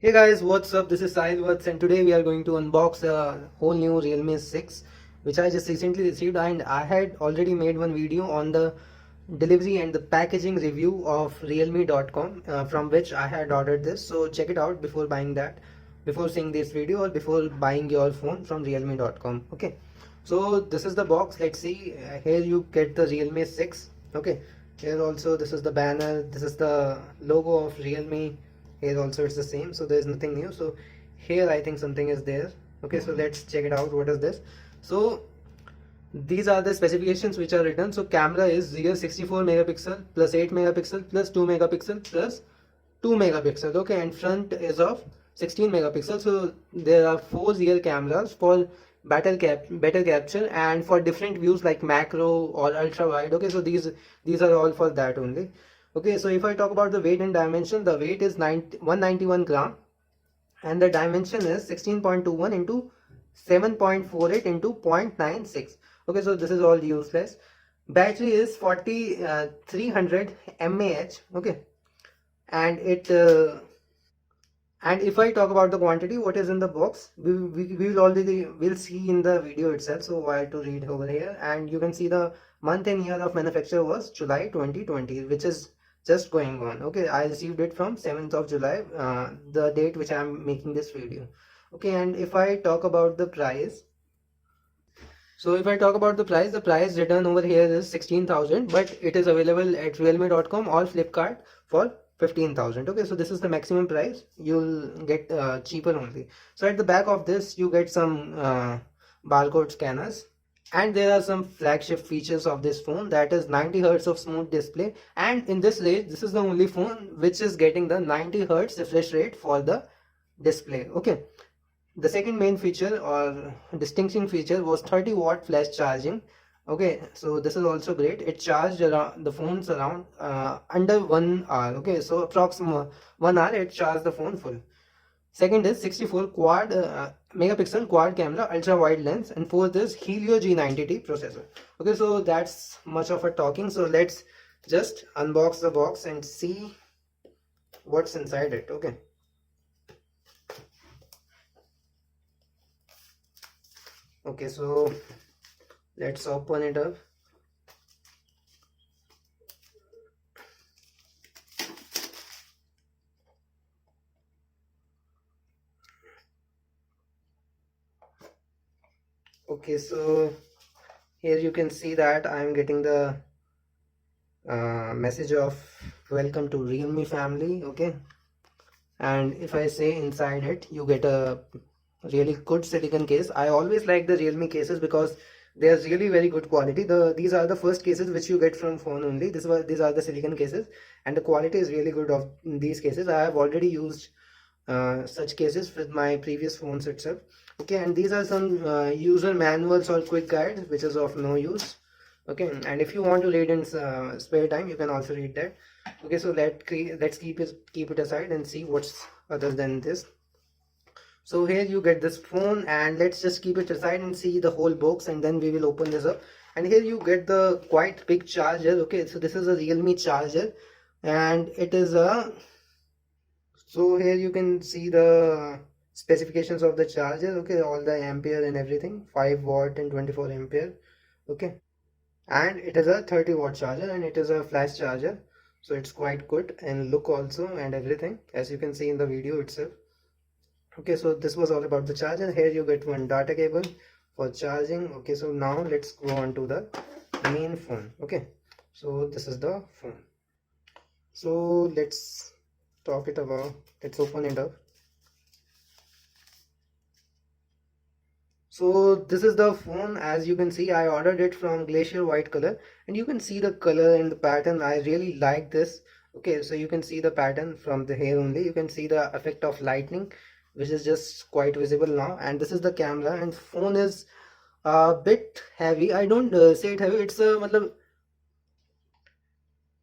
Hey guys, what's up? This is sahilvatsy and today we are going to unbox a whole new Realme 6 which I just recently received, and I had already made one video on the delivery and the packaging review of realme.com from which I had ordered this. So check it out before buying that, before seeing this video or before buying your phone from realme.com. Okay, so this is the box. Let's see. Here you get the Realme 6. Okay, here also this is the banner, this is the logo of Realme. Here also it's the same, so there's nothing new. So here I think something is there. Okay, so let's check it out. What is this? So these are the specifications which are written. So camera is rear 64 megapixel plus 8 megapixel plus 2 megapixel plus 2 megapixel. Okay, and front is of 16 megapixel. So there are 4 rear cameras for better capture and for different views like macro or ultra wide. Okay, so these are all for that only. Okay, so if I talk about the weight and dimension, the weight is 191 gram and the dimension is 16.21 into 7.48 into 0.96. Okay, so this is all useless. Battery is 300 mAh. Okay, and if I talk about the quantity, what is in the box, we will already will see in the video itself. So why to read over here, and you can see the month and year of manufacture was July 2020, which is just going on. Okay, I received it from 7th of July, the date which I am making this video. Okay, and if I talk about the price, so if I talk about the price written over here is 16,000, but it is available at realme.com or Flipkart for 15,000. Okay, so this is the maximum price. You'll get cheaper only. So at the back of this, you get some barcode scanners. And there are some flagship features of this phone, that is 90 Hz of smooth display. And in this range, this is the only phone which is getting the 90 Hz refresh rate for the display. Okay, the second main feature or distinction feature was 30-watt flash charging. Okay, so this is also great. It charged around the phones around under 1 hour. Okay, so approximately 1 hour it charged the phone full. Second is 64 megapixel quad camera ultra wide lens, and fourth is Helio G90T processor. Okay, so that's much of a talking. So let's just unbox the box and see what's inside it. Okay. Okay, so let's open it up. Okay, so here you can see that I am getting the message of welcome to Realme family. Okay, and if I say inside it, you get a really good silicon case. I always like the Realme cases because they are really very good quality. These are the first cases which you get from phone only. These are the silicon cases, and the quality is really good of these cases. I have already used such cases with my previous phones itself. Okay, and these are some user manuals or quick guides which is of no use. Okay, and if you want to read in spare time, you can also read that. Okay, so let's keep it aside and see what's other than this. So here you get this phone, and let's just keep it aside and see the whole box, and then we will open this up. And here you get the quite big charger. Okay, so this is a Realme charger, and it is a, so here you can see the specifications of the charger. Okay, all the ampere and everything, 5 watt and 24 ampere. Okay, and it is a 30-watt charger, and it is a flash charger, so it's quite good and look also and everything, as you can see in the video itself. Okay, so this was all about the charger. Here you get one data cable for charging. Okay, so now let's go on to the main phone. Okay, so this is the phone. So let's open it up. So this is the phone. As you can see, I ordered it from glacier white color, and you can see the color and the pattern. I really like this. Okay, so you can see the pattern from the hair only. You can see the effect of lightning, which is just quite visible now. And this is the camera, and phone is a bit heavy. I don't say it heavy. It's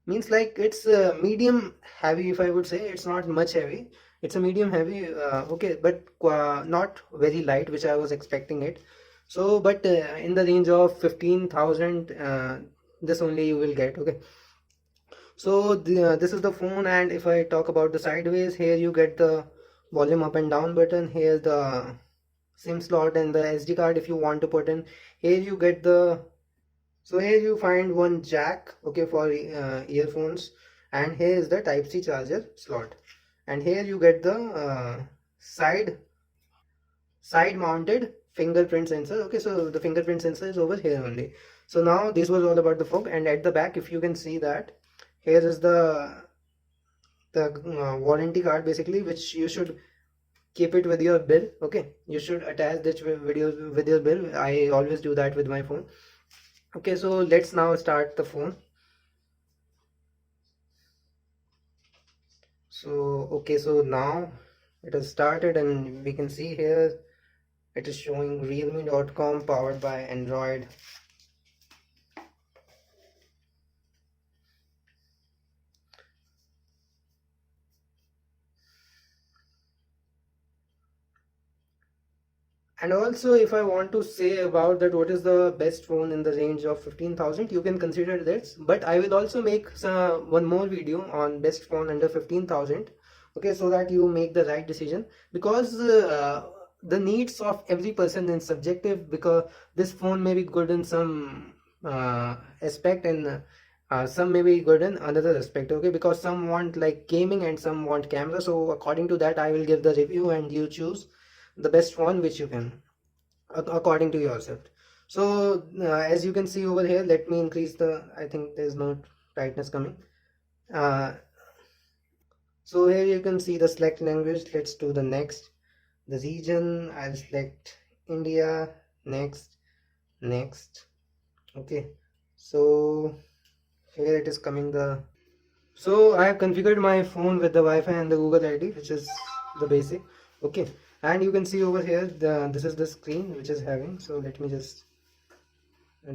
means like it's medium heavy, if I would say. It's not much heavy. It's a medium heavy. Okay, but not very light, which I was expecting it. So, but in the range of 15,000, this only you will get. Okay, so this is the phone. And if I talk about the sideways, here you get the volume up and down button. Here's the SIM slot and the SD card if you want to put in. Here you get the, so here you find one jack, okay, for earphones, and here is the type C charger slot, and here you get the side mounted fingerprint sensor. Okay, so the fingerprint sensor is over here only. So now this was all about the phone, and at the back, if you can see that, here is the warranty card basically, which you should keep it with your bill. Okay, you should attach this video with your bill. I always do that with my phone. Okay, so let's now start the phone. So okay, so now it has started, and we can see here it is showing realme.com powered by Android. And also, if I want to say about that, what is the best phone in the range of 15,000, you can consider this. But I will also make one more video on best phone under 15,000. Okay, so that you make the right decision, because the needs of every person is subjective, because this phone may be good in some aspect, and some may be good in another aspect. Okay, because some want like gaming and some want camera. So according to that, I will give the review, and you choose the best one which you can according to yourself. So as you can see over here, let me increase the, I think there's no brightness coming. uh, so here you can see the select language. Let's do the next. The region, I'll select India. Next, next. Okay, so here it is coming the, so I have configured my phone with the Wi-Fi and the Google ID, which is the basic. Okay, and you can see over here this is the screen which is having. So let me just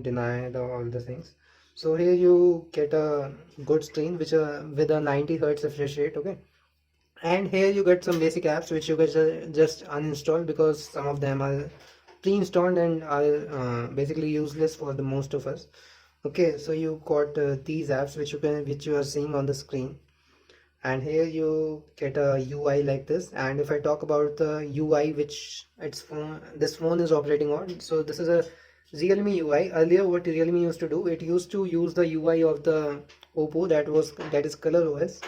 deny all the things. So here you get a good screen which with a 90 hertz refresh rate. Okay, and here you get some basic apps which you can just uninstall, because some of them are pre-installed and are basically useless for the most of us. Okay, so you got these apps which you are seeing on the screen, and here you get a UI like this. And if I talk about the UI which this phone is operating on, so this is a Realme UI. Earlier what Realme used to do, it used to use the UI of the Oppo, that is Color OS.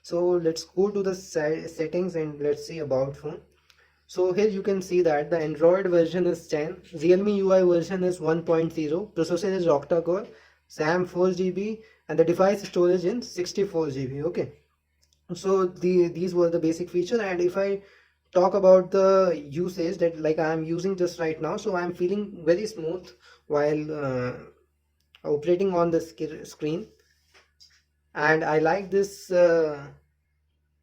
So let's go to the settings and let's see about phone. So here you can see that the Android version is 10, Realme UI version is 1.0, processor is octa-core, RAM 4 GB, and the device storage in 64 GB. Okay, so these were the basic feature. And if I talk about the usage that like I am using just right now, so I am feeling very smooth while operating on the screen. And I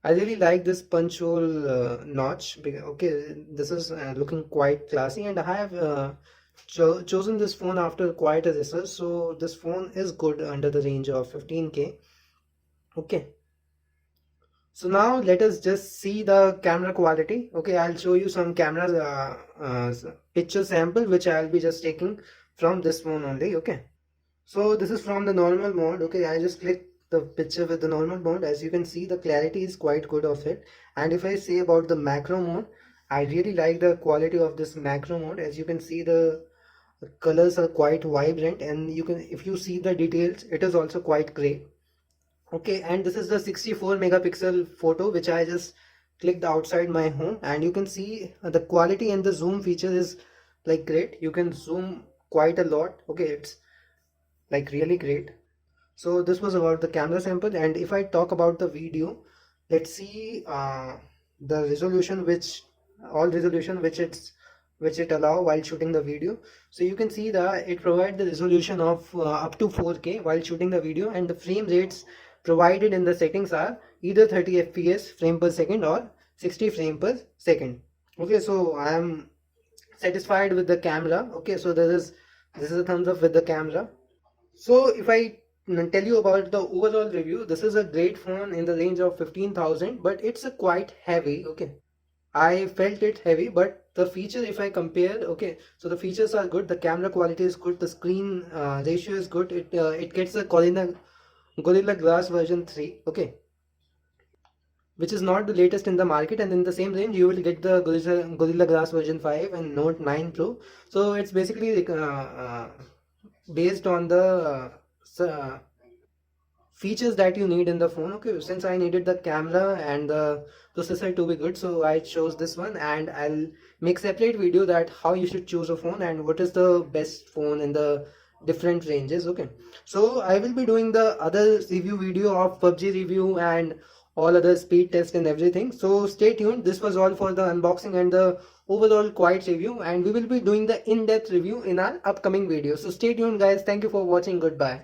really like this punch hole notch. Okay, this is looking quite classy, and I have chosen this phone after quite a research. So this phone is good under the range of 15K. Okay, so now let us just see the camera quality. Okay, I'll show you some camera picture sample which I'll be just taking from this phone only. Okay, so this is from the normal mode. Okay, I just click the picture with the normal mode. As you can see, the clarity is quite good of it. And if I say about the macro mode, I really like the quality of this macro mode. As you can see, the colors are quite vibrant, and you can, if you see the details, it is also quite great. Okay, and this is the 64 megapixel photo which I just clicked outside my home, and you can see the quality and the zoom feature is like great. You can zoom quite a lot. Okay, it's like really great. So this was about the camera sample. And if I talk about the video, let's see the resolution which all resolution which it allow while shooting the video. So you can see that it provides the resolution of up to 4K while shooting the video, and the frame rates provided in the settings are either 30 fps frame per second or 60 frame per second. Okay, so I am satisfied with the camera. Okay, so this is a thumbs up with the camera. So if I tell you about the overall review, this is a great phone in the range of 15,000, but it's a quite heavy. Okay, I felt it heavy, but the feature, if I compare, okay, so the features are good, the camera quality is good, the screen ratio is good. It gets a Gorilla Glass version 3. Okay, which is not the latest in the market, and in the same range you will get the Gorilla Glass version 5 and Note 9 Pro. So it's basically like, based on the features that you need in the phone. Okay, since I needed the camera and the processor to be good, so I chose this one, and I'll make separate video that how you should choose a phone and what is the best phone in the different ranges. Okay, so I will be doing the other review video of PUBG review and all other speed test and everything, so stay tuned. This was all for the unboxing and the overall quiet review, and we will be doing the in-depth review in our upcoming video. So stay tuned guys. Thank you for watching. Goodbye.